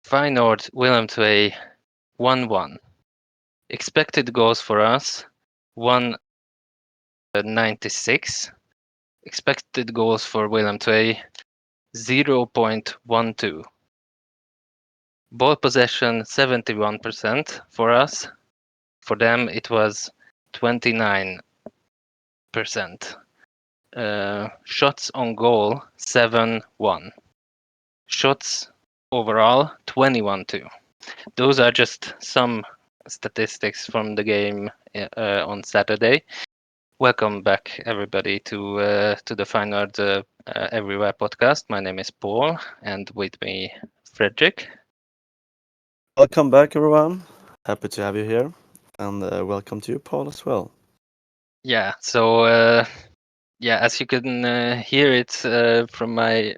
Feyenoord Willem 2 1-1. Expected goals for us 196. Expected goals for Willem 2 0.12. Ball possession 71% for us. For them it was 29%. Shots on goal 7-1. Shots overall 21-2. Those are just some statistics from the game on Saturday. Welcome back, everybody, to the Feyenoord Everywhere podcast. My name is Paul, and with me, Frederick. Welcome back, everyone. Happy to have you here, and welcome to you, Paul, as well. Yeah. So as you can hear it from my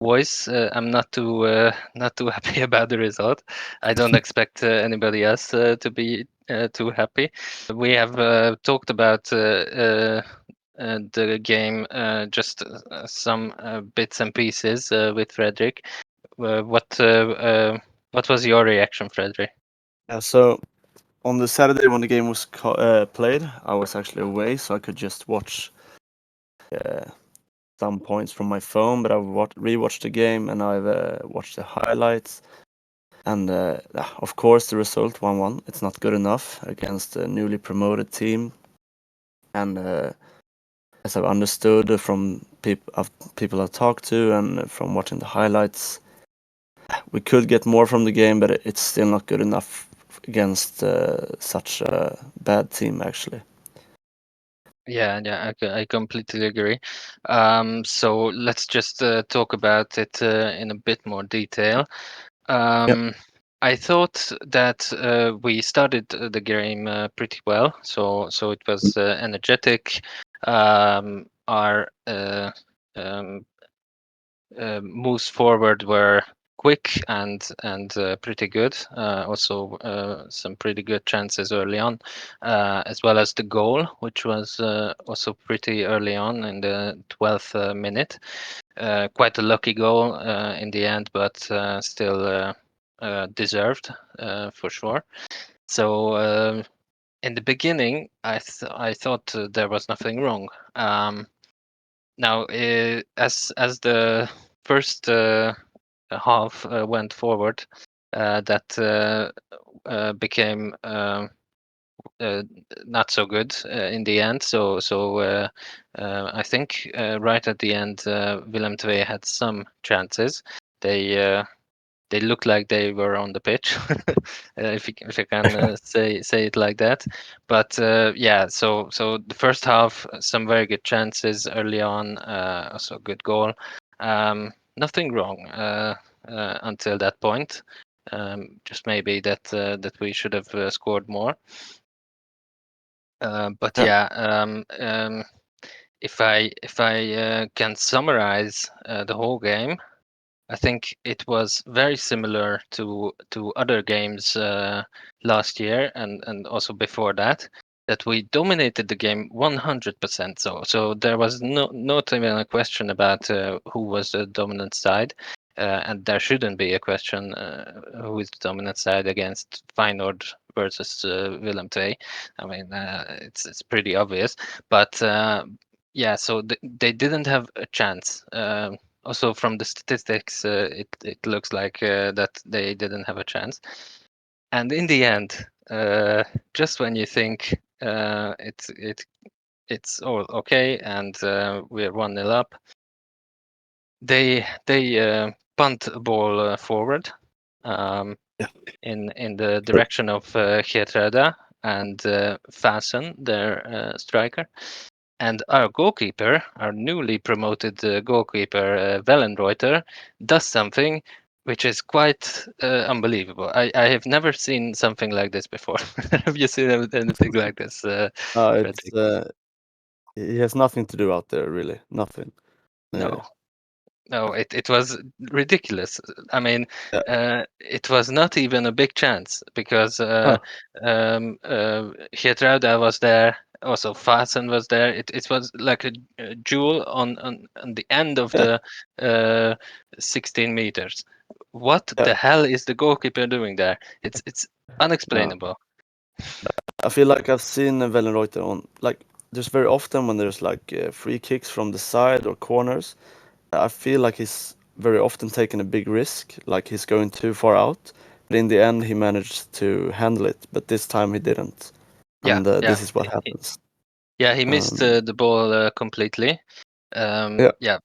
voice, I'm not too happy about the result. I don't expect anybody else to be too happy. We have talked about the game, just some bits and pieces with Frederick. What was your reaction, Frederick? Yeah, so on the Saturday when the game was played, I was actually away, so I could just watch uh, some points from my phone. But I've rewatched the game and I've watched the highlights. And of course, the result 1-1. It's not good enough against a newly promoted team. And as I've understood from people I've talked to and from watching the highlights, we could get more from the game, but it's still not good enough against such a bad team, actually. Yeah, I completely agree. So let's just talk about it in a bit more detail. Yep. I thought that we started the game pretty well. So it was energetic. Our moves forward were quick and pretty good. Also, some pretty good chances early on, as well as the goal, which was also pretty early on in the 12th minute. Quite a lucky goal in the end, but still deserved for sure. So in the beginning, I thought there was nothing wrong. Now, as the first half went forward, that became uh, not so good in the end. I think right at the end, Willem II had some chances. They uh, they looked like they were on the pitch, if you can say it like that. But yeah, so the first half, some very good chances early on, also a good goal. Nothing wrong until that point. Just maybe that we should have scored more. But Yeah. yeah, if I can summarize the whole game, I think it was very similar to other games last year and also before that. That we dominated the game 100%. So there was not even a question about who was the dominant side, and there shouldn't be a question who is the dominant side against Feyenoord versus Willem II. I mean, it's pretty obvious, but yeah. So they didn't have a chance. Also, from the statistics, it looks like that they didn't have a chance. And in the end, just when you think it's all okay and we're 1-0 up, they punt a ball forward um, Yeah. in the direction of Geertruida and Fasen, their striker. And our goalkeeper, our newly promoted goalkeeper, Wellenreuter, does something which is quite unbelievable. I have never seen something like this before. Have you seen anything like this, It's Fredrik? he has nothing to do out there, really. Nothing. Uh, No. No, it was ridiculous. I mean, yeah. it was not even a big chance because Huh. Geertruida was there, also Fasen was there. It was like a jewel on the end of Yeah. the uh, 16 meters. What Yeah, the hell is the goalkeeper doing there? It's no. unexplainable. I feel like I've seen Wellenreuter on like there's very often when there's like free kicks from the side or corners. I feel like he's very often taking a big risk, like he's going too far out. But in the end, he managed to handle it. But this time he didn't, Yeah, and yeah, this is what happens. yeah. He missed Um, the ball completely. yeah, Yeah.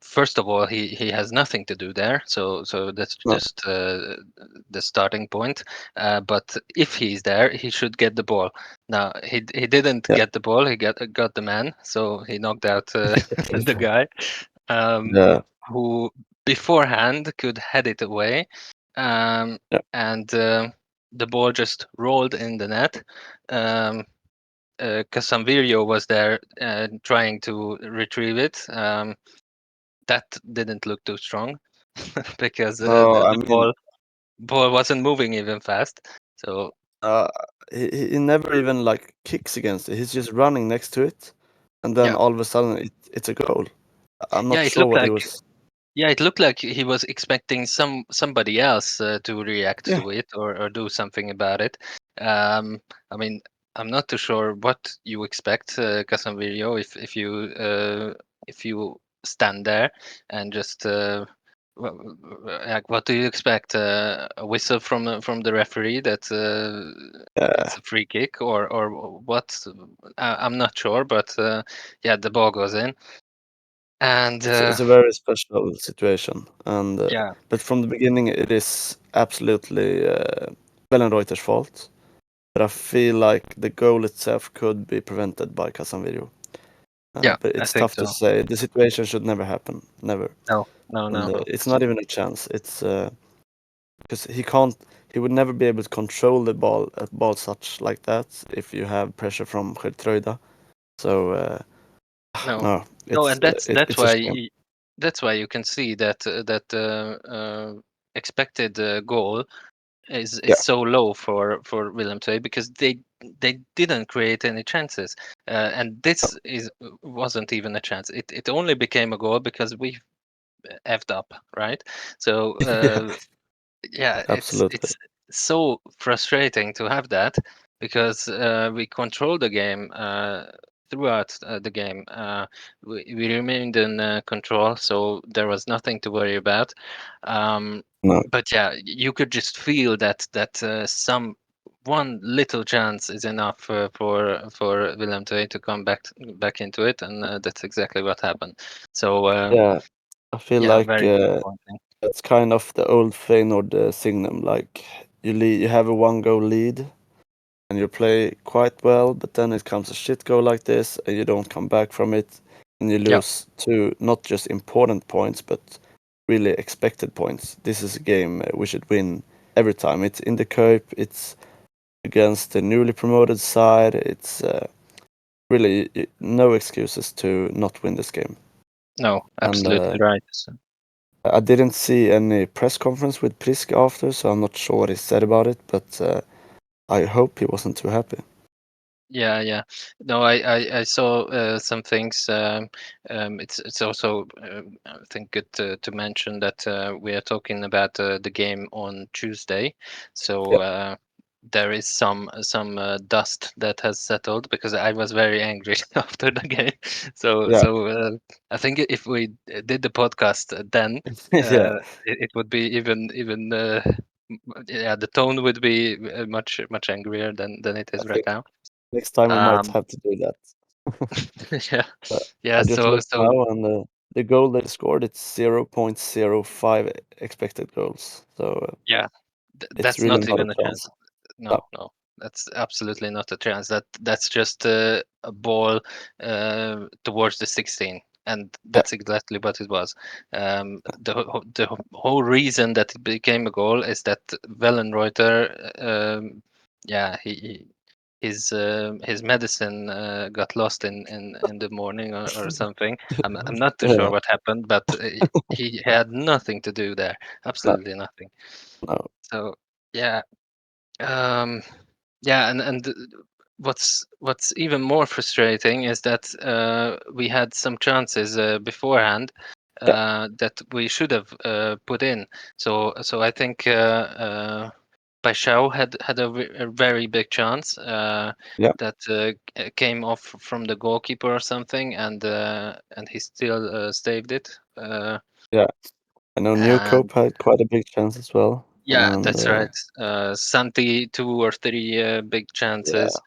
First of all, he has nothing to do there, so that's no, just the starting point. But if he's there, he should get the ball. Now he didn't yeah, get the ball. He got the man, so he knocked out the guy um, yeah, who beforehand could head it away, yeah. and the ball just rolled in the net. Um, Casemiro was there trying to retrieve it. That didn't look too strong because No, I the mean, ball wasn't moving even fast. So uh, he never even like kicks against it. He's just running next to it, and then yeah, all of a sudden it's a goal. I'm yeah, not it sure looked what he like was. yeah, it looked like he was expecting somebody else to react Yeah, to it or do something about it. Um, I mean, I'm not too sure what you expect, Casemiro, if you stand there and just like what do you expect? A whistle from the referee that yeah. it's a free kick or what? I'm not sure, but yeah, the ball goes in and It's a very special situation, and yeah, but from the beginning it is absolutely Wellenreuter's fault. But I feel like the goal itself could be prevented by Casemiro. yeah, But I it's think tough to so. say. The situation should never happen, never, No, no, and no. it's not even a chance. It's because he can't. He would never be able to control a ball such like that if you have pressure from Geertruida. So No, no, no, and that's it's a why shame. that's why you can see that expected goal is Yeah, so low for Willem II because they didn't create any chances, and no, this is wasn't even a chance. It only became a goal because we effed up, right? So yeah, yeah, absolutely. it's so frustrating to have that because we controlled the game throughout the game. We remained in control, so there was nothing to worry about. Um, No, but yeah, you could just feel that some one little chance is enough for Willem II to come back into it, and that's exactly what happened. So yeah, I feel yeah, like. very disappointing. That's kind of the old Feyenoord signum. Like you have a one goal lead and you play quite well, but then it comes a shit goal like this and you don't come back from it and you Yeah, lose two not just important points but really expected points. This is a game we should win every time. It's in the cup. It's against the newly promoted side. It's really no excuses to not win this game. no, And absolutely right. I didn't see any press conference with Prisk after, so I'm not sure what he said about it, but I hope he wasn't too happy. Yeah, yeah. No, I saw some things. It's also I think good to mention that we are talking about the game on Tuesday, so Yeah, there is some dust that has settled because I was very angry after the game. yeah, I think if we did the podcast then, yeah. it would be even yeah, the tone would be much angrier than it I is right think now. next time we might Um, have to do that. yeah, Uh, yeah. I just So, looked so now, and the goal they scored, it's 0.05 expected goals, so yeah, it's that's really not not a even a chance. chance. No, No, no, that's absolutely not a chance. That's just a ball towards the 16, and yeah, that's exactly what it was. The whole reason that it became a goal is that Wellenreuter, yeah, his medicine got lost in the morning or something. I'm not too sure yeah, what happened, but he had nothing to do there. no, Absolutely nothing. no, So yeah, um, yeah, and what's even more frustrating is that we had some chances beforehand. Yeah, that we should have put in. So I think Paixão had a very big chance yeah, that came off from the goalkeeper or something, and he still saved it. yeah. I know And Newcope had quite a big chance as well, yeah, and that's right. Santi, two or three big yeah, chances.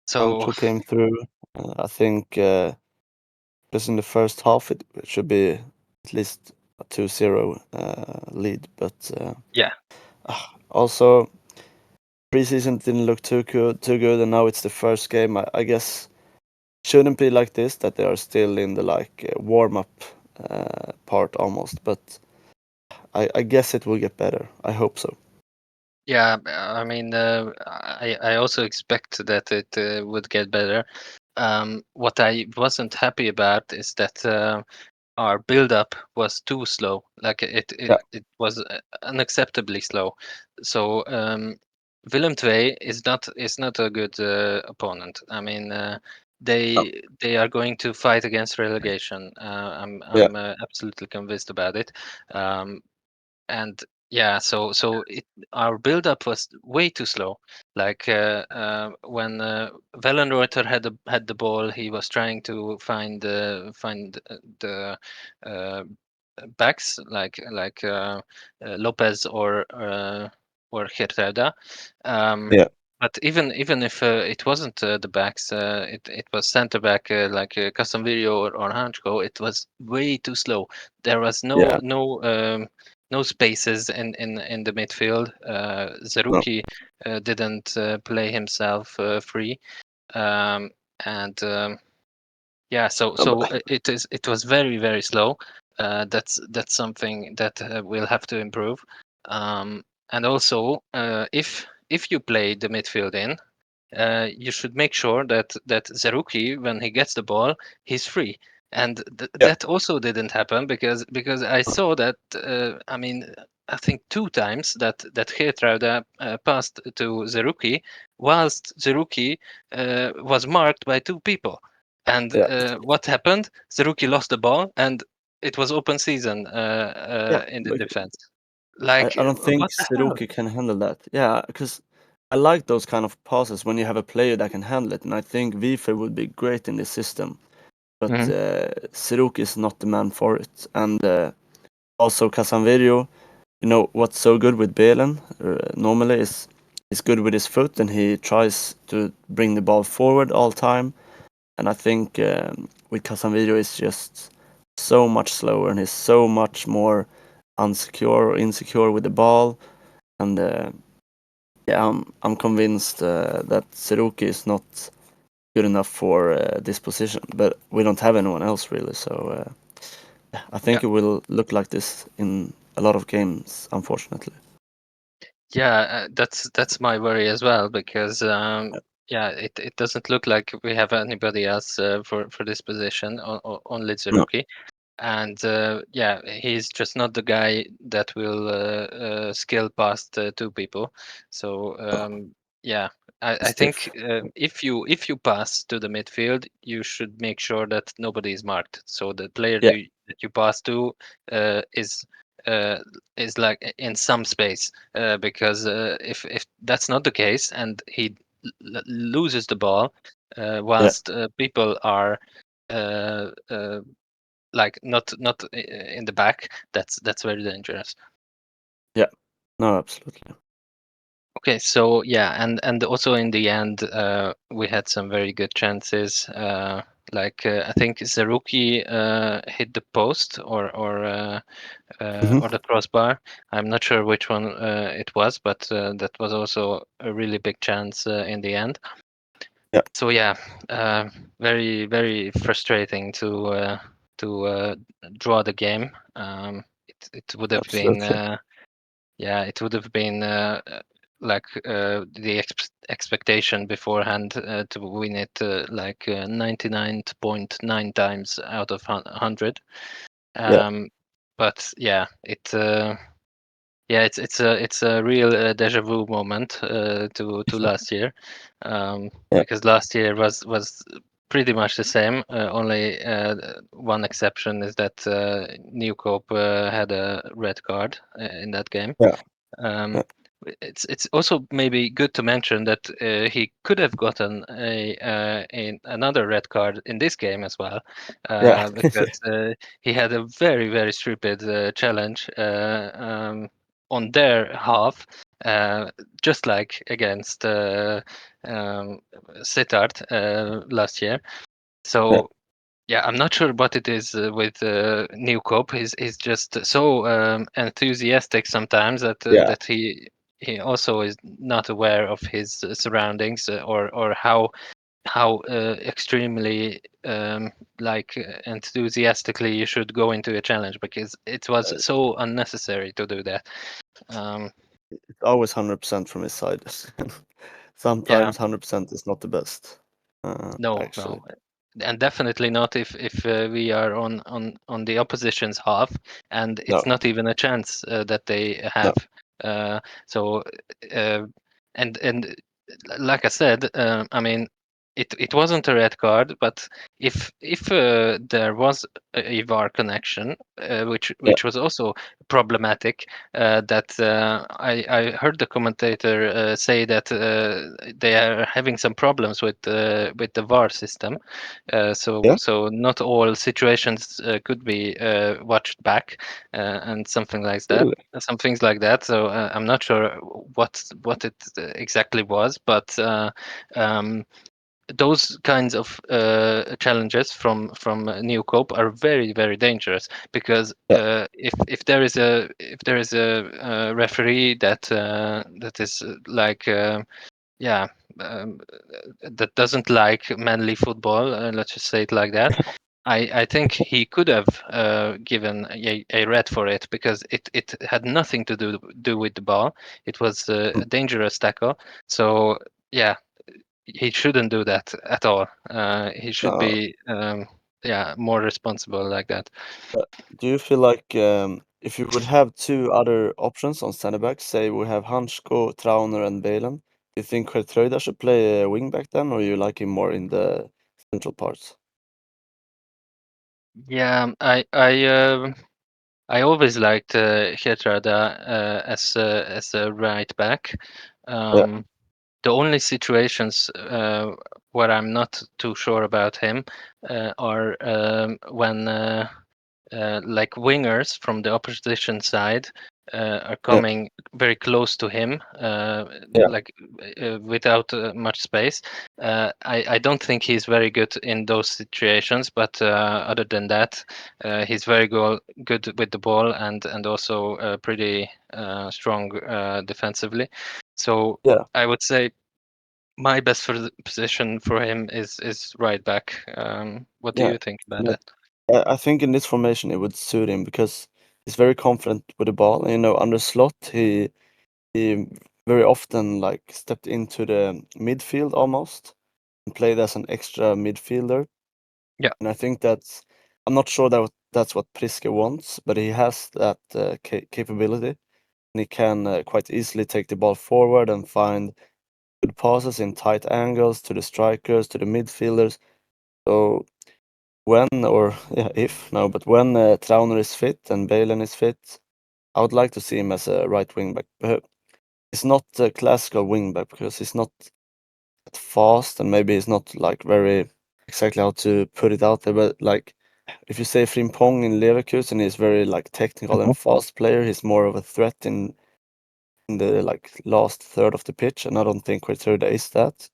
So Sancho came through. I think just in the first half, it should be at least a 2-0 lead, but yeah, also preseason didn't look too good, and now it's the first game. I guess shouldn't be like this that they are still in the like warm up part almost, but I guess it will get better. I hope so. yeah. I mean, I also expect that it would get better. What I wasn't happy about is that our build-up was too slow. Like Yeah, it was unacceptably slow. So Willem II is not a good opponent. I mean, no, they are going to fight against relegation. yeah, I'm absolutely convinced about it. Um, and yeah, so our build up was way too slow. Like when Wellenreuter had the ball, he was trying to find the uh, backs like Lopez or Gertruida. Um, yeah, but even if it wasn't the backs, it was center back like Casemiro or Hanchko. It was way too slow. There was yeah, no spaces in the midfield. no, Zerouki didn't play himself free, um, and yeah, no, it was very slow. That's something that we'll have to improve. And also, if you play the midfield in, you should make sure that Zerouki, when he gets the ball, he's free. And yeah, that also didn't happen because I saw that. I mean, I think two times that Geertruida passed to Zerouki, whilst Zerouki was marked by two people. And yeah, what happened? Zerouki lost the ball, and it was open season yeah. in the But defense. I don't think What the hell? Seruki can handle that. Yeah, because I like those kind of passes when you have a player that can handle it, and I think Vife would be great in this system. But Mhm. Seruki is not the man for it, and also Casanverio. You know what's so good with Belen normally is he's good with his foot and he tries to bring the ball forward all time. And I think with Casanverio is just so much slower and he's so much more unsecure or insecure with the ball. And yeah, I'm convinced that Seruki is not good enough for this position, but we don't have anyone else really. So I Yeah. think it will look like this in a lot of games, unfortunately. Yeah, that's my worry as well because yeah, it doesn't look like we have anybody else for this position, only No, Zerouki. And yeah, he's just not the guy that will skill past two people. So no, yeah, I think stiff. if you pass to the midfield, you should make sure that nobody is marked. So the player Yeah, that you pass to uh, is uh, is like in some space because if that's not the case and he loses the ball yeah, whilst people are uh, uh, like not in the back, that's very dangerous. yeah. No, absolutely. Okay, so yeah, and also in the end we had some very good chances, like I think Zerouki hit the post Hmm. or the crossbar. I'm not sure which one it was, but that was also a really big chance in the end. Yeah, So yeah, uh, very frustrating to draw the game. It would have been absolutely. yeah, it would have been like the expectation beforehand to win it like 99.9 times out of 100. Yeah, Um, but yeah, it's a real deja vu moment to last year, yeah, because last year was pretty much the same. Only one exception is that Newcope had a red card in that game. Yeah, Um, yeah, it's also maybe good to mention that he could have gotten another red card in this game as well, yeah, because he had a very stupid challenge on their half, just like against Sittard last year. yeah, So yeah, I'm not sure what it is with Newcope. He's just so enthusiastic sometimes yeah. that he also is not aware of his surroundings, or how extremely enthusiastically you should go into a challenge, because it was so unnecessary to do that. Um, It's always 100% from his side. yeah, Sometimes 100% is not the best, no, actually. and definitely not if we are on the opposition's half, and it's No, not even a chance that they no, have. Uh, so, uh, and like I said, I mean, it wasn't a red card, but if there was a VAR connection, yeah, which was also problematic, that I heard the commentator say that they are having some problems with the VAR system, yeah, so not all situations could be watched back, and something like that. really. Some things like that. So I'm not sure what it exactly was, but um, those kinds of challenges from Newcope are very dangerous, because Yeah, if there is a referee that is yeah that doesn't like manly football, let's just say it like that. I think he could have given a red for it, because it had nothing to do with the ball. It was mm, a dangerous tackle. So yeah, he shouldn't do that at all. He should no. be more responsible like that. Do you feel like if you would have two other options on center back, say we have Hansko, Trauner, and Balen, do you think Geertruida should play a wing back then, or you like him more in the central parts? Yeah, I always liked Geertruida as a right back. Yeah, Um, the only situations where I'm not too sure about him are when like wingers from the opposition side are yeah, coming very close to him, yeah, like without much space. I don't think he's very good in those situations, but other than that, he's very good with the ball, and also pretty strong defensively. So yeah, I would say my best position for him is right back. What do yeah. you think about And that? I think in this formation it would suit him because he's very confident with the ball. And, under slot he very often like stepped into the midfield almost and played as an extra midfielder. Yeah, And I think I'm not sure that's what Priske wants, but he has that capability, and he can quite easily take the ball forward and find good passes in tight angles to the strikers, to the midfielders. So when, or yeah, if no, but when Trauner is fit and Balen is fit, I would like to see him as a right wing back. He's not a classical wing back because he's not that fast, and maybe he's not like very exactly how to put it out there, but like if you say Frimpong in Leverkusen, he's very like technical and fast player. He's more of a threat in the like last third of the pitch, and I don't think Quaterda is that.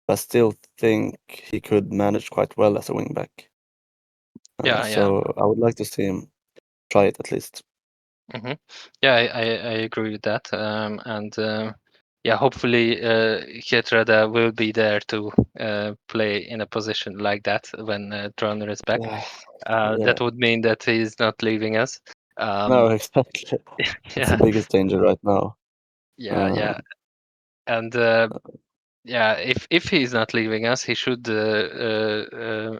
I still think he could manage quite well as a wing back. yeah. So I would like to see him try it at least. hmm Yeah, I agree with that. And yeah, hopefully Geertruida will be there to play in a position like that when Troner is back. Yeah, yeah. That would mean that he's not leaving us. No, Um, exactly. That's the yeah, biggest danger right now. Uh, yeah. And yeah, if he's not leaving us, he should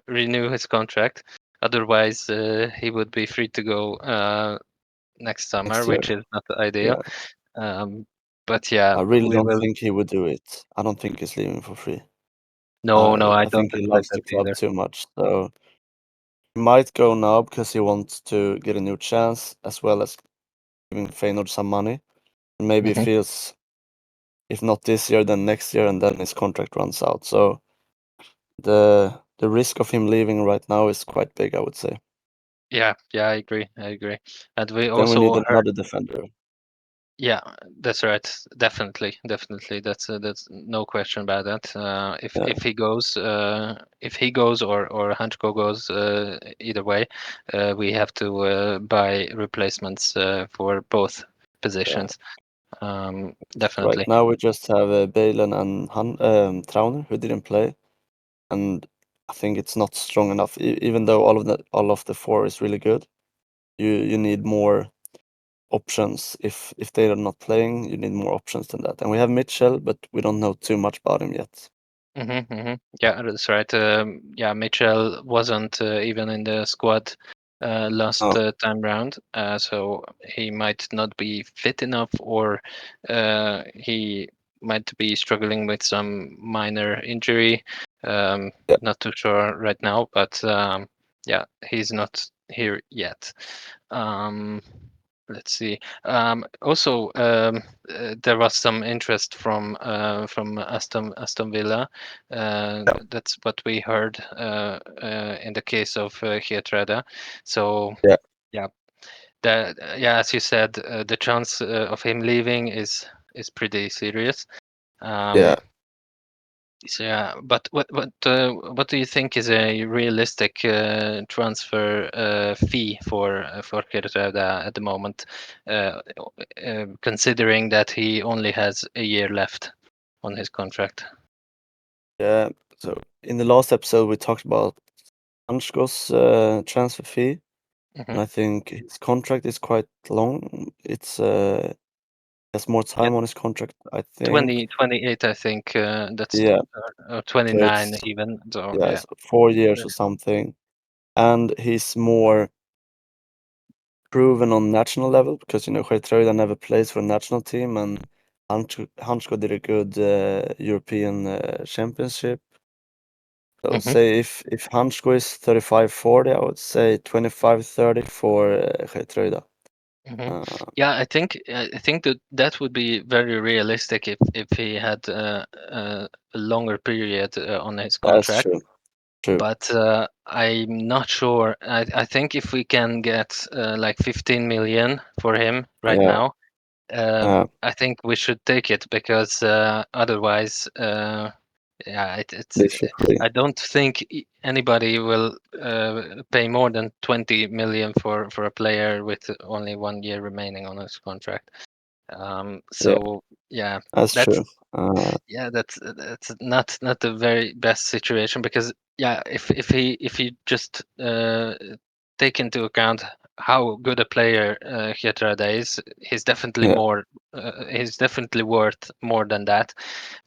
renew his contract. Otherwise, he would be free to go next summer, Next year. which is not ideal. Yeah. Um, but yeah, I really we don't will. think he would do it. I don't think he's leaving for free. No, no, I I think don't he expect loves that the club either. too much, so he might go now because he wants to get a new chance, as well as giving Feyenoord some money. And maybe he Hmm. feels if not this year, then next year, and then his contract runs out. So the risk of him leaving right now is quite big, I would say. Yeah, yeah, I agree. I agree. And we Then we need also heard, another defender. yeah, that's right. Definitely, definitely. That's no question about that. Yeah, If he goes or Hanchko goes, either way, we have to buy replacements for both yeah. positions. Right Definitely. now we just have Balen and Trauner who didn't play, and I think it's not strong enough. Even though all of the four is really good, you need more options. If they are not playing, you need more options than that. And we have Mitchell, but we don't know too much about him yet. Yeah, that's right. Yeah, Mitchell wasn't even in the squad last Oh, time round, so he might not be fit enough, or he might be struggling with some minor injury. yeah, Not too sure right now, but yeah, he's not here yet. Um, let's see. Also, there was some interest from Aston Villa. yeah, That's what we heard in the case of Geertruida. So yeah, yeah, yeah, as you said, the chance of him leaving is pretty serious. yeah. Um, so yeah, but what do you think is a realistic transfer fee for Geertruida at the moment, considering that he only has a year left on his contract? Yeah. So in the last episode, we talked about Ansko's transfer fee, Hmm. and I think his contract is quite long. It's he has more Yeah, time on his contract, I think. 2028, I think that's Yeah. So 29 it's even. So yeah, yeah. so 4 years or something, and he's more proven on national level because Geertruida never plays for a national team, and Hansko did a good European championship. So Hmm. say if Hansko is 35-40, I would say 25-30 for Geertruida. Hmm. Uh, Yeah, I think that would be very realistic if he had a longer period on his that's contract. true. True. But I'm not sure. I think if we can get like 15 million for him right Yeah. now, Uh, I think we should take it because otherwise, yeah, it's. Plays for free. I don't think anybody will pay more than 20 million for a player with only 1 year remaining on his contract. Yeah, So yeah, that's that's true. Uh, yeah, that's not the very best situation because yeah, if he just take into account how good a player Geertruida is, yeah. he's definitely worth more than that.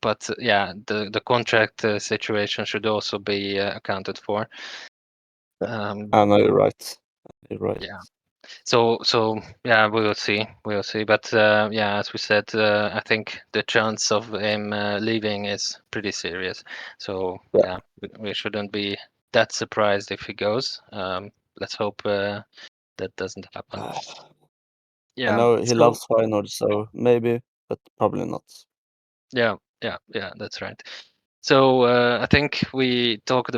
But yeah, the contract situation should also be accounted for. Yeah. Um, I know you're right. You're right. yeah. So yeah, we will see. We will see. But yeah, as we said, I think the chance of him leaving is pretty serious. So Yeah. yeah, we shouldn't be that surprised if he goes. Let's hope that doesn't happen. I Yeah. know he So loves Feyenoord, so maybe, but probably not. yeah, yeah, that's right. So I think we talked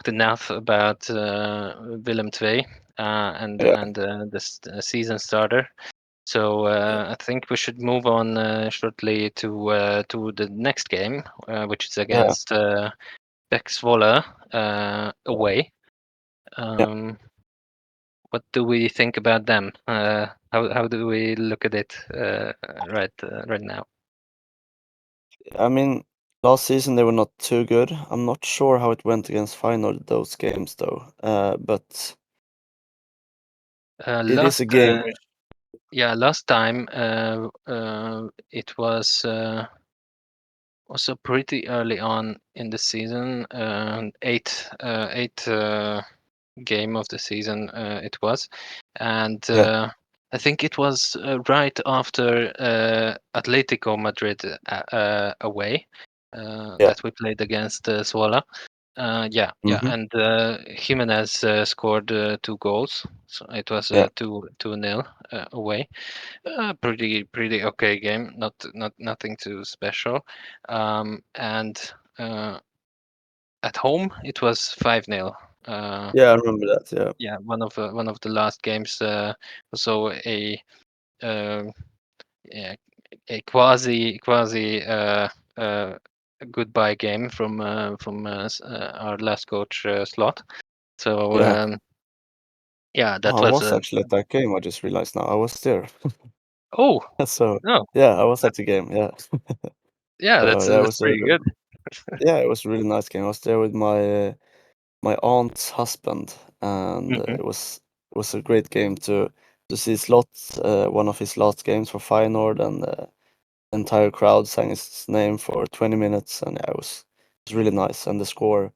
enough about Willem II Yeah, and the season starter. So yeah, I think we should move on shortly to the next game, which is yeah, against Pek Zwolle away. yeah. Um, what do we think about them? How do we look at it right now? I mean, last season they were not too good. I'm not sure how it went against Feyenoord those games though. But it is a Last game which, yeah, last time it was also pretty early on in the season, eight game of the season it was, and yeah, I think it was right after Atletico Madrid away. Yeah. that we played against Zwolle. Yeah, Hmm. and Jimenez scored 2 goals, so it was Yeah. 2-0 away. Pretty okay game, nothing too special. And at home it was 5-0. Yeah, I remember that. Yeah. Yeah, one of the last games. So uh, yeah, a quasi uh, goodbye game from our last coach Slot. So Yeah. yeah, Oh, that I was was actually at that game. I just realized now I was there. oh So no, yeah, I was that, at the game. Yeah. yeah, So that's yeah, it that's was pretty good. yeah, it was a really nice game. I was there with my aunt's husband, and Hmm. it was a great game to see Slot, one of his last games for Feyenoord, and the entire crowd sang his name for 20 minutes, and yeah, it was really nice. And the score,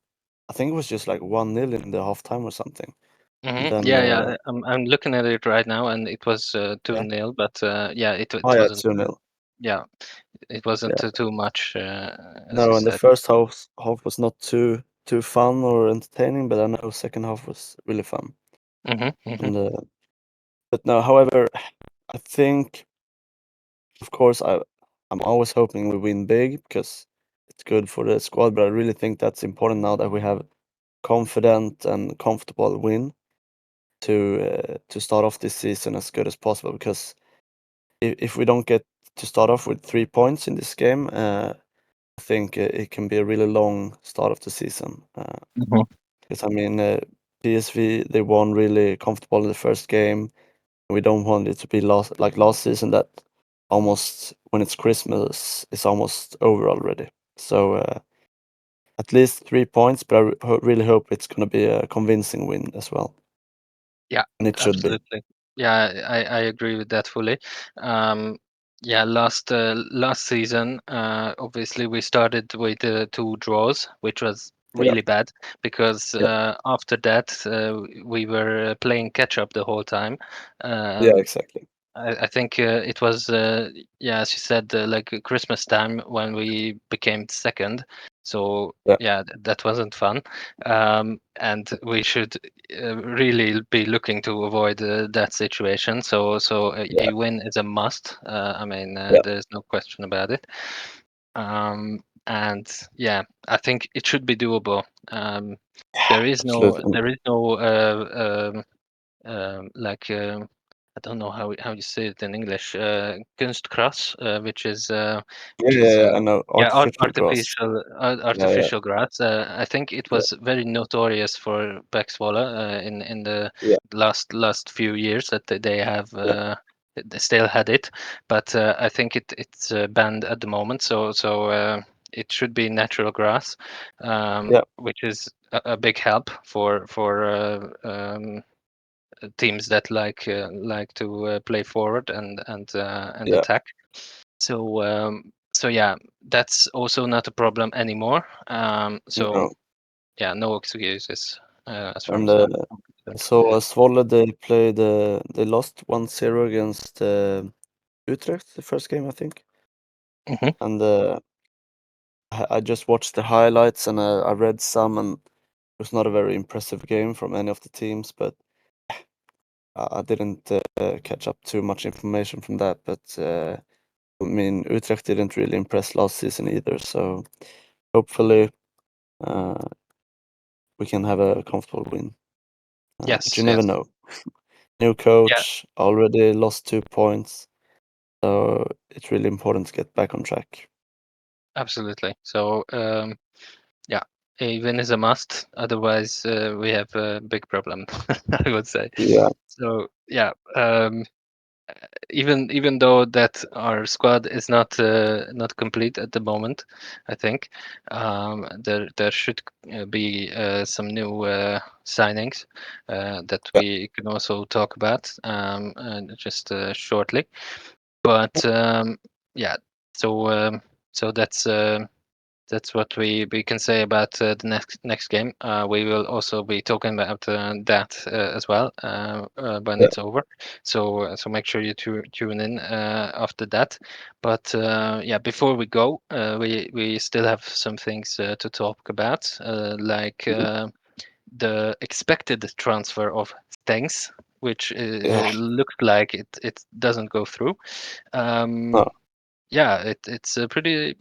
I think it was just like 1-0 in the halftime or something. And then Yeah. I'm looking at it right now, and it was yeah, 2-0, but yeah, oh it yeah, wasn't. 2-0. Yeah, it wasn't Yeah, too much, as you no, and the said. first half was not too fun or entertaining, but I know second half was really fun. Hmm. And but no, however, I think, of course, I'm always hoping we win big because it's good for the squad. But I really think that's important now that we have confident and comfortable win to start off this season as good as possible. Because if we don't get to start off with 3 points in this game, I think it can be a really long start of the season. Hmm. Because I mean, PSV, they won really comfortable in the first game. We don't want it to be last season, that almost when it's Christmas it's almost over already. So at least 3 points, but I really hope it's going to be a convincing win as well, Yeah, and it should be. absolutely. Yeah, I agree with that fully. Um, yeah, last season, obviously we started with 2 draws, which was Yeah, really bad because yeah, after that we were playing catch up the whole time. yeah, Um, exactly. I think it was, yeah, as you said, like Christmas time when we became second. So Yeah, yeah, that wasn't fun, and we should really be looking to avoid that situation. So yeah, a win is a must. I mean, yeah, there's no question about it. And yeah, I think it should be doable. There is no absolutely. there is no like I don't know how you say it in English. Kunstgras, Yeah, which yeah, is yeah. I know yeah, artificial grass. artificial Yeah, yeah, grass. I think it yeah, was very notorious for Backswalla in the yeah, last few years that they have. yeah, They still had it, but I think it's banned at the moment. So it should be natural grass, yeah, which is a big help for teams that like to play forward and yeah. attack. So yeah, that's also not a problem anymore. So No, yeah, no excuses as far and as I'm concerned. so Zwolle, they lost 1-0 against Utrecht the first game, I think, Hmm. and I just watched the highlights, and I read some, and it was not a very impressive game from any of the teams, but I didn't catch up too much information from that. But I mean, Utrecht didn't really impress last season either, so hopefully uh, we can have a comfortable win. But you Yes, never yes, know. New yeah, coach already lost 2 points, so it's really important to get back on track. absolutely. So yeah, a win is a must. Otherwise, we have a big problem, I would say. Yeah, So yeah, even though that our squad is not complete at the moment, I think there should be some new signings that yeah, we can also talk about just shortly. But yeah, so so that's That's what we can say about the next game. We will also be talking about that as well when Yeah. it's over. So make sure you tune in after that. But yeah, before we go, we still have some things to talk about, like the expected transfer of Stengs, which Yeah. looks like it doesn't go through. Um, No. yeah, it's a pretty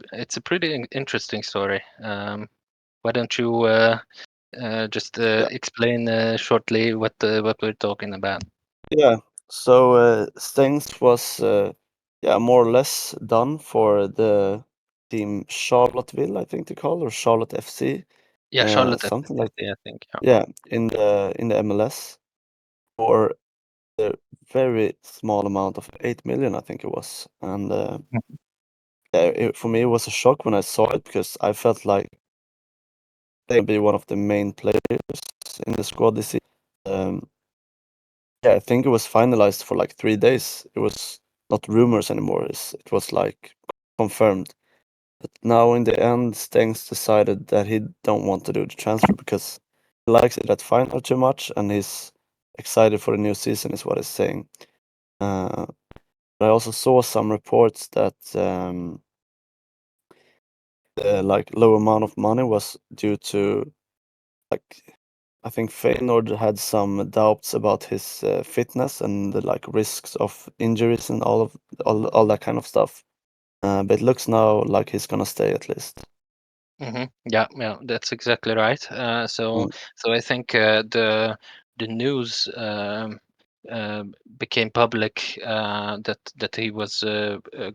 interesting story. Why don't you just Yeah. explain shortly what we're talking about? Yeah. So Stengs was yeah, more or less done for the team Charlotteville, I think they call, or Charlotte FC, Yeah, Charlotte something like, FC, I think. Yeah. yeah, in the MLS for a very small amount of 8 million, I think it was. And yeah, for me, it was a shock when I saw it because I felt like they would be one of the main players in the squad this season. Um, yeah, I think it was finalized for like 3 days. It was not rumors anymore. It was like confirmed. But now in the end, Stengs decided that he don't want to do the transfer because he likes it at Feyenoord too much and he's excited for the new season, is what he's saying. Uh, I also saw some reports that the like low amount of money was due to like I think Feyenoord had some doubts about his fitness and the like risks of injuries and all that kind of stuff. But it looks now like he's gonna stay at least. Yeah, yeah, that's exactly right. Mm, So I think the news became public that he was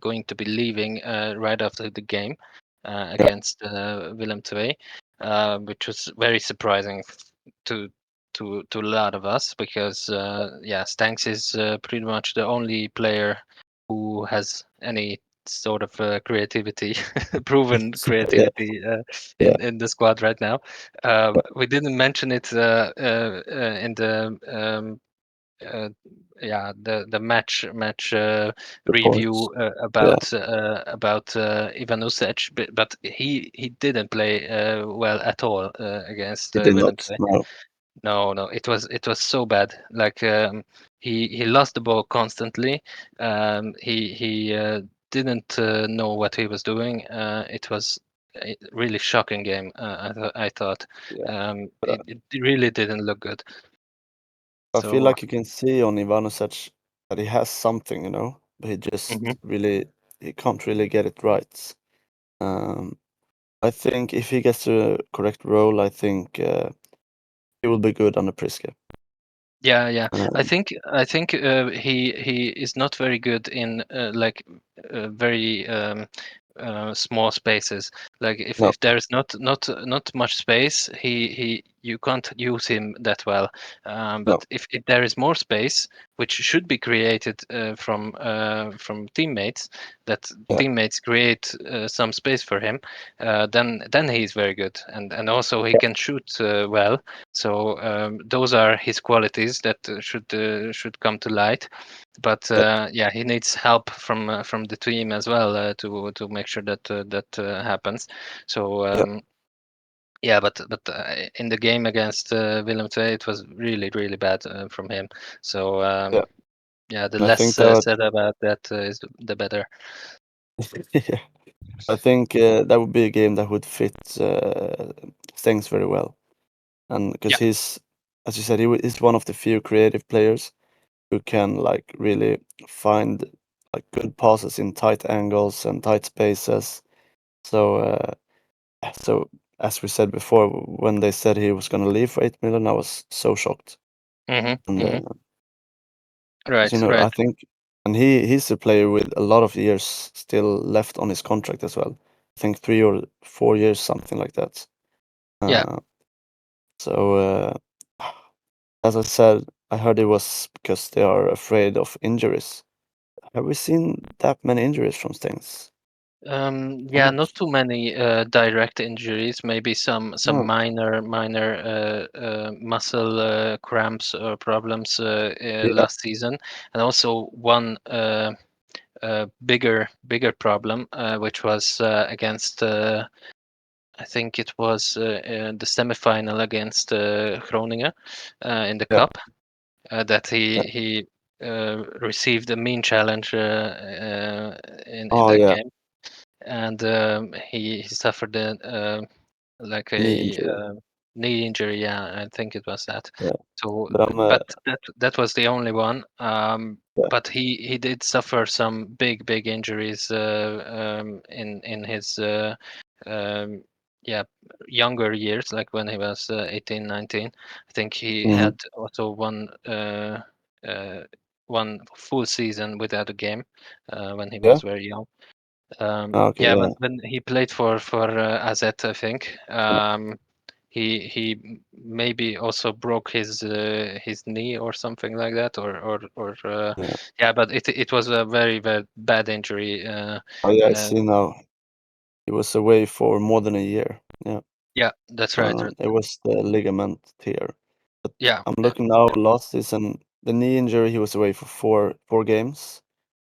going to be leaving right after the game yeah, against Willem II, which was very surprising to to a lot of us because yeah, Stanks is pretty much the only player who has any sort of creativity, proven yeah, creativity yeah, in the squad right now. We didn't mention it in the uh, yeah the match reports. review Yeah, about Ivan Usic, but he didn't play well at all against he did Willem. not. No, No, no, it was so bad. Like he lost the ball constantly. He didn't know what he was doing. It was a really shocking game. I thought yeah, but it really didn't look good. I feel So like you can see on Ivanovic that he has something, but he mhm. just really he can't really get it right. Um, I think if he gets the correct role, I think he will be good under Priske. Yeah, yeah. I Um, think he is not very good in like very small spaces. Like no, if there is not much space, he you can't use him that well. no, But if there is more space, which should be created from teammates, that yeah, teammates create some space for him, then he's very good, and also he yeah, can shoot well. So those are his qualities that should come to light. But yeah, yeah, he needs help from the team as well to make sure that happens. So yeah, yeah, but in the game against Willem II, it was really bad from him. So yeah. yeah, the And I think less that said about that is the better. yeah, I think that would be a game that would fit Stengs very well, and because Yeah. he's, as you said, he's one of the few creative players who can like really find like good passes in tight angles and tight spaces. So so as we said before, when they said he was gonna leave for 8 million, I was so shocked. And Hmm. Right, I right. think, and he's a player with a lot of years still left on his contract as well. I think 3 or 4 years, something like that. Yeah. Uh, so as I said, I heard it was because they are afraid of injuries. Have we seen that many injuries from Stengs? Or Yeah, not? not too many direct injuries. Maybe some No. minor muscle cramps or problems Yeah. last season, and also one bigger problem, which was against I think it was the semifinal against Groningen in the Yeah. cup that Yeah. he received a mean challenge in Oh that yeah, game, and he suffered like knee a injury. knee injury. Yeah, I think it was that. Yeah, So, but I'm but that was the only one. yeah, But he did suffer some big injuries in his um, yeah younger years, like when he was 18, 19. I think he hmm had also uh, one full season without a game when he yeah. was very young. Okay, Yeah, yeah, when he played for AZ, I think yeah, he maybe also broke his knee or something like that, or yeah. yeah, but it was a very bad injury. Oh yeah, I Uh, see now. He was away for more than a year. Yeah, yeah, that's right. it was the ligament tear. But Yeah, I'm yeah, looking now. Last season, the knee injury, he was away for four games,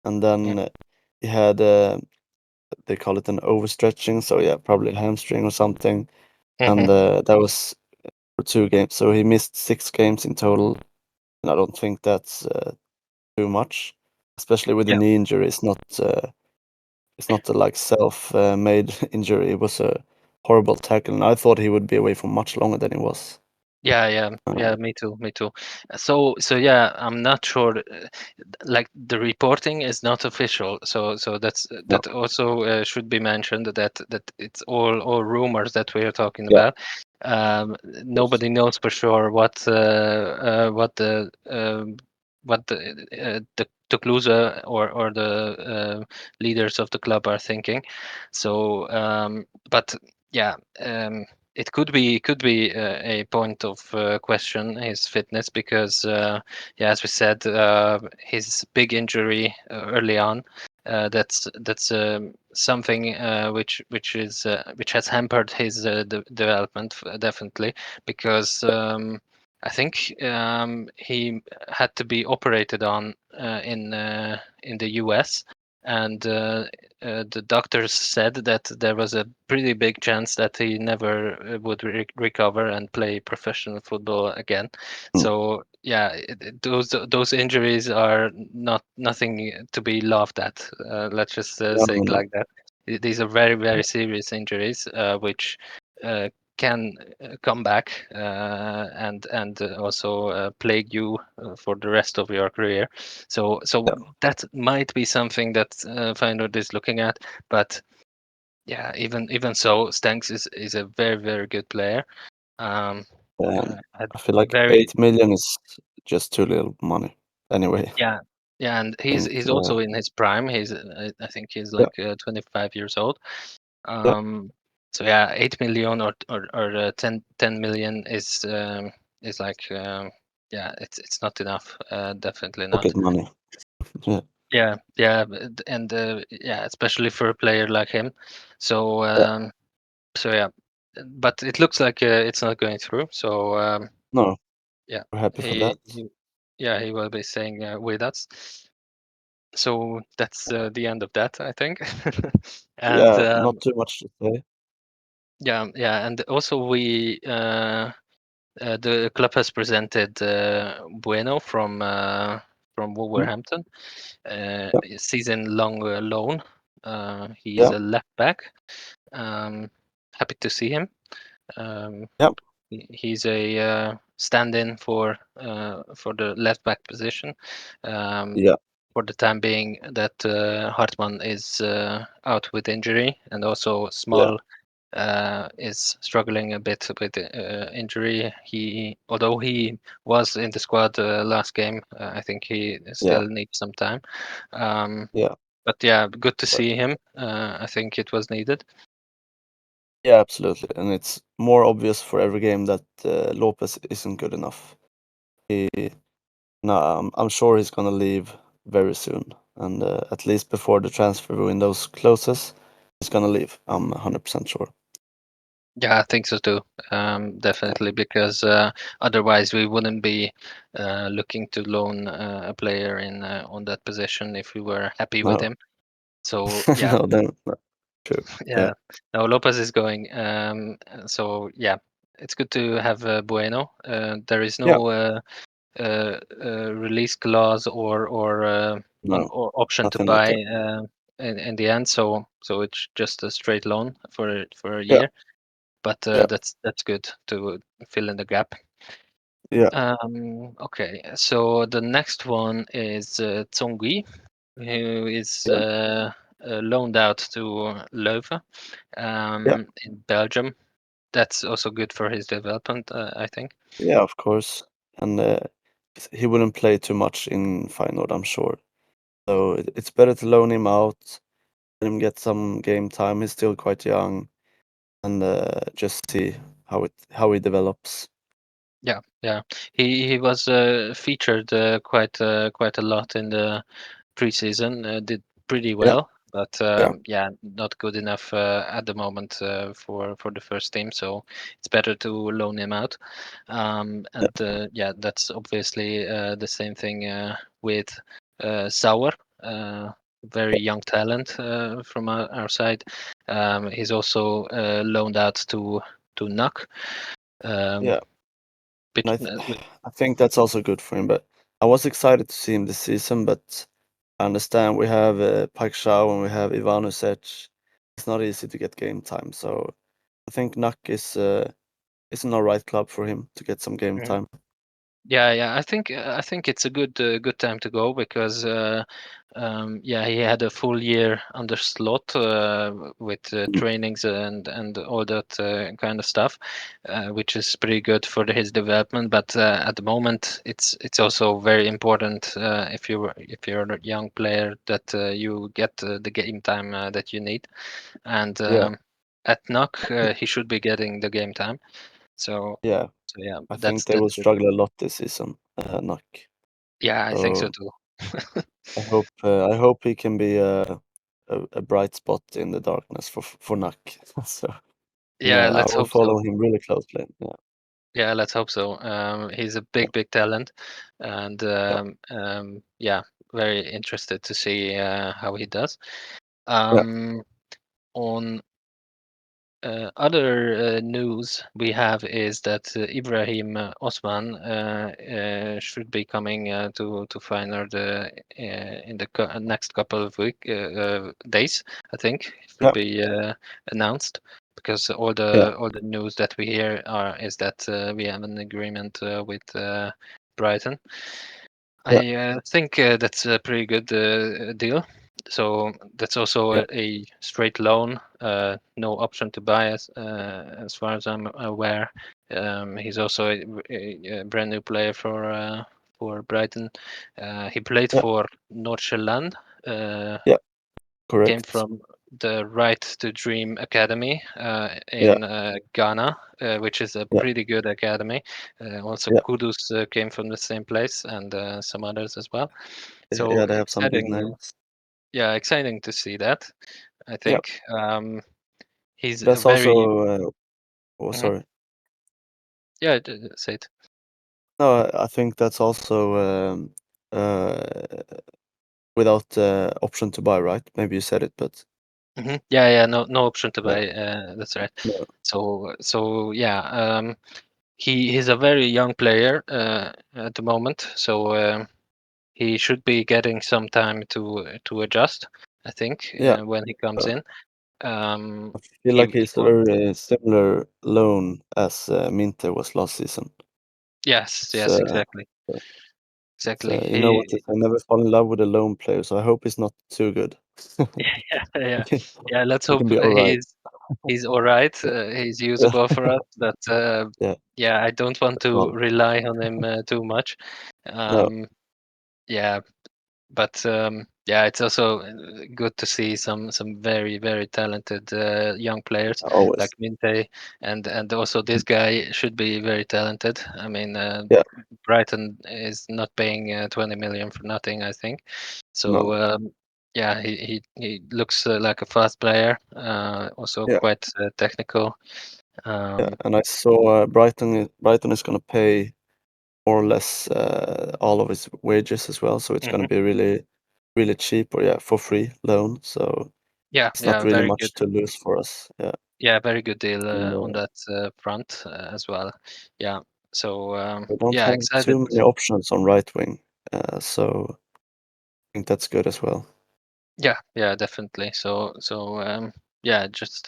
and mm, then he had they call it an overstretching. So yeah, probably a hamstring or something, and mhm. that was for 2 games. So he missed 6 games in total, and I don't think that's too much, especially with the Yeah, knee injury. It's not a like self-made injury. It was a horrible tackle, and I thought he would be away for much longer than he was. yeah. Um, Me too, me too. So yeah, I'm not sure. Like the reporting is not official, so no, that also should be mentioned that it's all rumors that we are talking yeah, about. yes, Nobody knows for sure what the Toulouse or the leaders of the club are thinking. So, but yeah. It could be a point of question his fitness because yeah, as we said, his big injury early on. That's something which has hampered his development definitely because I think he had to be operated on in the US, and the doctors said that there was a pretty big chance that he never would recover and play professional football again. mm, So yeah, those injuries are nothing to be laughed at. Let's just no, say no, it no, like that. These are very serious injuries, which uh, can come back and also plague you for the rest of your career. So yeah, that might be something that Feyenoord is looking at, but yeah, even so, Stanks is a very good player. Um, had I feel like very 8 million is just too little money. Anyway, yeah yeah, and I think he's also in his prime. I think he's yeah, like 25 years old. yeah, Um, so yeah, 8 million or 10 million is like yeah, it's not enough. Definitely not. pocket money. Yeah, And yeah, especially for a player like him. So yeah. so yeah, but it looks like it's not going through. So No, yeah, we're happy for that. he will be staying with us. So that's the end of that, I think. And Yeah, not too much to say. yeah, and also the club has presented Bueno from Mm, Wolverhampton, yeah, a season-long loan. He's yeah, a left back. Happy to see him. Um, yeah, he's a stand-in for the left back position. Um, yeah, for the time being, that Hartmann is out with injury, and also yeah, Small is struggling a bit with injury. Although he was in the squad last game, I think he yeah, still needs some time. Um, yeah. but yeah, good to But see him. I think it was needed. yeah, absolutely. And it's more obvious for every game that Lopez isn't good enough. He, no, I'm sure he's gonna leave very soon, and at least before the transfer window closes, he's gonna leave. I'm 100% sure. Yeah, I think so too. Yeah. Definitely, because otherwise we wouldn't be looking to loan a player in on that position if we were happy with No, him. So yeah, no, then no. true. Yeah, Yeah, no, Lopez is going. So yeah, it's good to have Bueno. There is yeah, no release clause no, or option to nothing like buy that. in the end. So it's just a straight loan for a Yeah, year. But yeah, that's good to fill in the gap. yeah, Okay, so the next one is Tsongui, who is yeah, loaned out to Leuven yeah, in Belgium. That's also good for his development, I think. yeah. Of course, and he wouldn't play too much in Feyenoord, I'm sure. So it's better to loan him out, let him get some game time. He's still quite young, and just see how he develops. Yeah, yeah. He was featured quite a lot in the preseason. Did pretty Yeah, well, but yeah, yeah, not good enough at the moment for the first team. So it's better to loan him out. yeah, And yeah, that's obviously the same thing with Sauer. Very young talent from our side. He's also loaned out to NAC. Um, yeah. And bit, I think that's also good for him. But I was excited to see him this season, but I understand we have Pike Shaw and we have Ivanovic. It's not easy to get game time, so I think NAC is an alright club for him to get some game Mhm. time. Yeah, yeah. I think it's a good time to go because yeah, he had a full year under slot with Mm, trainings and all that kind of stuff, which is pretty good for his development. But at the moment, it's also very important if you're a young player that you get the game time that you need. And yeah, at NOC, he should be getting the game time. So yeah. so yeah, I think they will that's good. struggle a lot this season, NAC. Yeah, I think so So too. I hope he can be a bright spot in the darkness for NAC. So Yeah, I let's will hope follow so. him really closely. Yeah, Yeah, let's hope so. He's a yeah, big talent, and yeah, yeah, very interested to see how he does. yeah, Um, on other news we have is that Ibrahim Osman should be coming to Feyenoord in the next couple of days. I think it will yeah, be announced because yeah, all the news that we hear is that we have an agreement with Brighton. yeah, I think that's a pretty good deal. So that's also yeah, a straight loan, no option to buy as far as I'm aware. He's also a brand new player for Brighton. He played yeah, for Noord-Zeeland, uh, yeah. came Correct. from the Right to Dream Academy Yeah, in Ghana, which is a yeah, pretty good academy. Also, yeah, Kudus came from the same place, and some others as well. yeah. So They have some big exciting, names. yeah, exciting to see that. I Yeah, think he's a that's very, also. Oh, Mhm. sorry. Yeah, say it. No, I think that's also uh, without option to buy, right? Maybe you said it, but Yeah, yeah, no option to yeah, buy. That's right. no, So yeah, he's a very young player at the moment. So. He should be getting some time to adjust, I think, yeah. when he comes Uh, in. Um, I feel like he he's a wa- very similar loan as Minte was last season. yes, It's yes, exactly, it's exactly. you know what He is I never fall in love with a lone player, so I hope he's not too good. yeah, yeah, Okay, yeah. Let's he hope can be all right. he's all right. Yeah, He's yeah, usable for us, but yeah. yeah, I don't want That's to one. rely on him too much. No, Um, yeah, but yeah, it's also good to see some very talented young players like always. Minte, and also this guy should be very talented. I mean, Yeah, Brighton is not paying 20 million for nothing, I think. So no, yeah, he looks like a fast player, also yeah, quite technical. yeah. Um, And I saw Brighton is gonna pay more or less all of his wages as well, so it's gonna mhm. be really cheap or yeah, for free loan. So Yeah, it's not yeah, really very good. much to lose for us. Yeah, Yeah, very good deal and on that front as well. Yeah. So we don't yeah, have excited. too many options on right wing, so I think that's good as well. Yeah, yeah, definitely. So yeah, just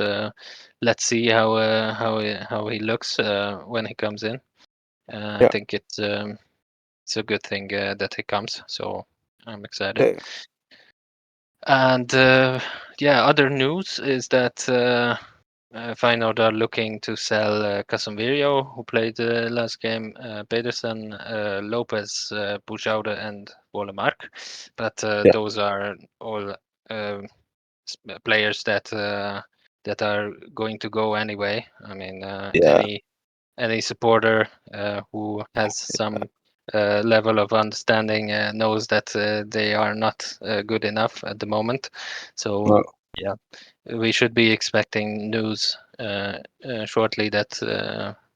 let's see how he looks when he comes in. I Yeah. think it's a good thing that he comes. So I'm excited. Okay. And yeah, other news is that Feyenoord are looking to sell Casemiro, who played the last game, Pedersen, Lopez, Bujaude, and Wollemark. But Yeah. those are all uh, players that are going to go anyway. I mean, Yeah. any supporter who has some level of understanding knows that they are not good enough at the moment. So No. yeah, we should be expecting news shortly that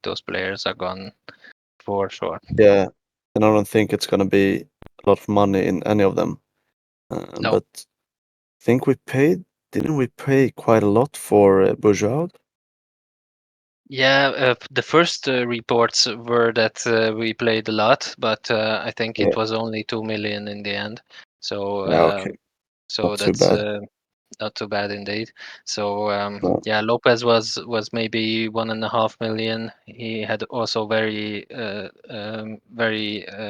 those players are gone for sure. Yeah. And I don't think it's gonna be a lot of money in any of them. No. But I think we paid. Didn't we pay quite a lot for Bourgeois? Yeah, the first reports were that we played a lot, but I think Yeah. it was only 2 million in the end. So Yeah. Okay. Not so too that's bad. not too bad indeed. So No. yeah, Lopez was maybe 1.5 million. He had also very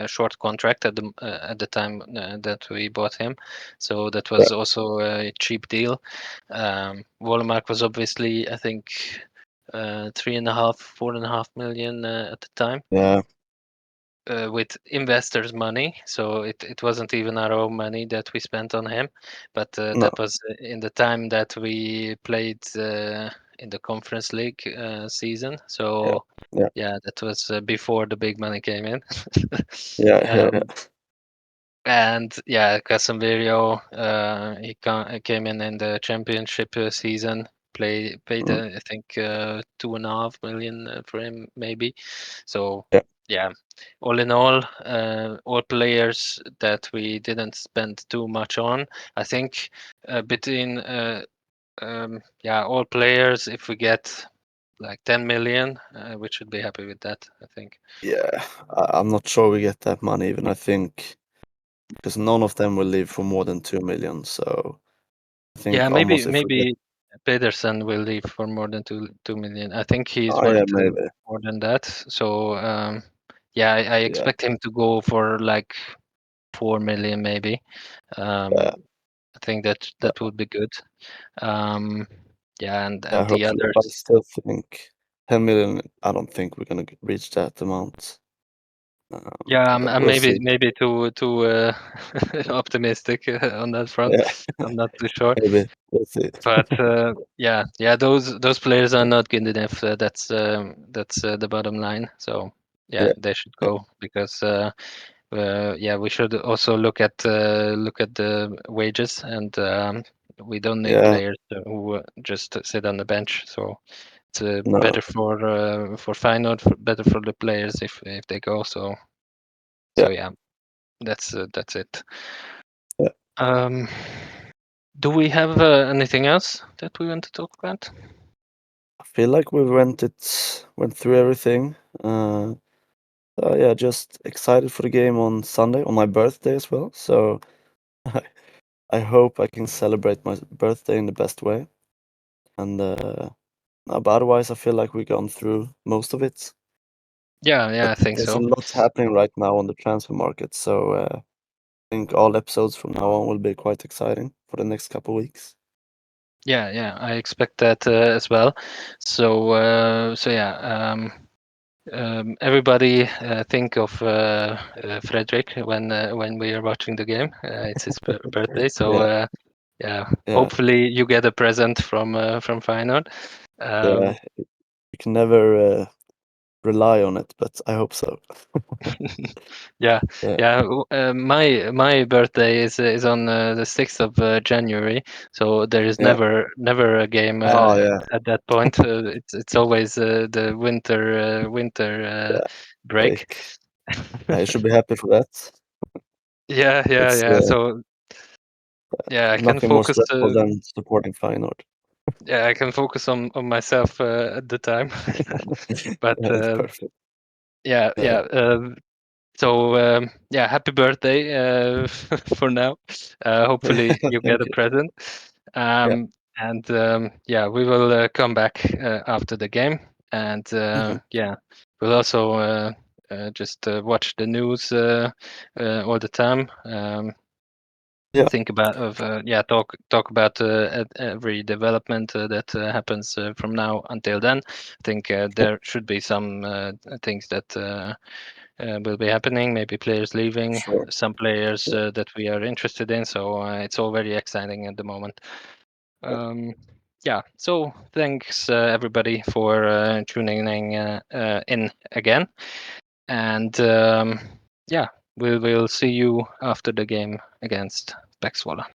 short contract at the time that we bought him, so that Yeah. was also a cheap deal. Wolomark was obviously, I think, 3.5, 4.5 million at the time Yeah. with investors' money. So it wasn't even our own money that we spent on him, but No. that was in the time that we played in the Conference League season. Yeah. So Yeah. yeah, that was before the big money came in. Yeah. Yeah. Yeah. um, and yeah, Casemiro, he came in the championship season. Paid Mm. I think 2.5 million for him maybe. So Yeah. yeah, all in all players that we didn't spend too much on. I think between yeah, all players, if we get like 10 million, we should be happy with that, I think. Yeah. I'm not sure we get that money even. I think because none of them will leave for more than 2 million. So I Yeah, think maybe almost if we get. maybe Pedersen will leave for more than 2 million. I think he's Oh yeah, worth maybe. more than that. So yeah, I Yeah. expect him to go for like 4 million maybe. Yeah. I think that would be good. Um, yeah, Yeah. and the Hopefully, but I others. still think 10 million. I don't think we're gonna reach that amount. Yeah, But I'm we'll maybe see. too optimistic on that front. Yeah. I'm not too sure. Maybe we'll see. But yeah, those players are not good enough. That's the bottom line. So yeah, Yeah. they should Yeah. go because yeah, we should also look at the wages, and we don't need Yeah. players who just sit on the bench. So it's No. better for Feyenoord, better for the players if they go. So Yeah. yeah, that's it. Yeah. Um, do we have anything else that we want to talk about? I feel like we went through everything. Yeah, just excited for the game on Sunday on my birthday as well. So I hope I can celebrate my birthday in the best way. And no, but otherwise, I feel like we've gone through most of it. Yeah, But I think there's a so. lot happening right now on the transfer market. So I think all episodes from now on will be quite exciting for the next couple of weeks. Yeah, I expect that as well. So yeah, everybody think of Frederick when we are watching the game. It's his birthday, so Yeah, yeah, yeah, hopefully you get a present from Feyenoord. yeah. Um, You can never rely on it, but I hope so. yeah, Yeah, yeah. My birthday is on the 6th of January, so there is yeah. never a game Oh, yeah. at that point. It's always the winter Yeah. break. Like, you should be happy for that. Yeah, yeah, It's yeah. So Yeah, I can Nothing more focus. stressful than supporting Feyenoord. Yeah, I can focus on myself at the time. But Yeah, it's perfect. yeah, Yeah. yeah. So yeah, happy birthday for now. Hopefully you Thank get a you. present. Yeah. And yeah, we will come back after the game, and Hmm. yeah, we'll also just watch the news all the time. Yeah. Think about of yeah, talk about every development that happens from now until then. I think Yeah. there should be some things that will be happening. Maybe players leaving, Sure. some players Sure. that we are interested in. So it's all very exciting at the moment. Yeah. Um, yeah. So thanks everybody for tuning in again, and yeah, we will see you after the game against Backswallow.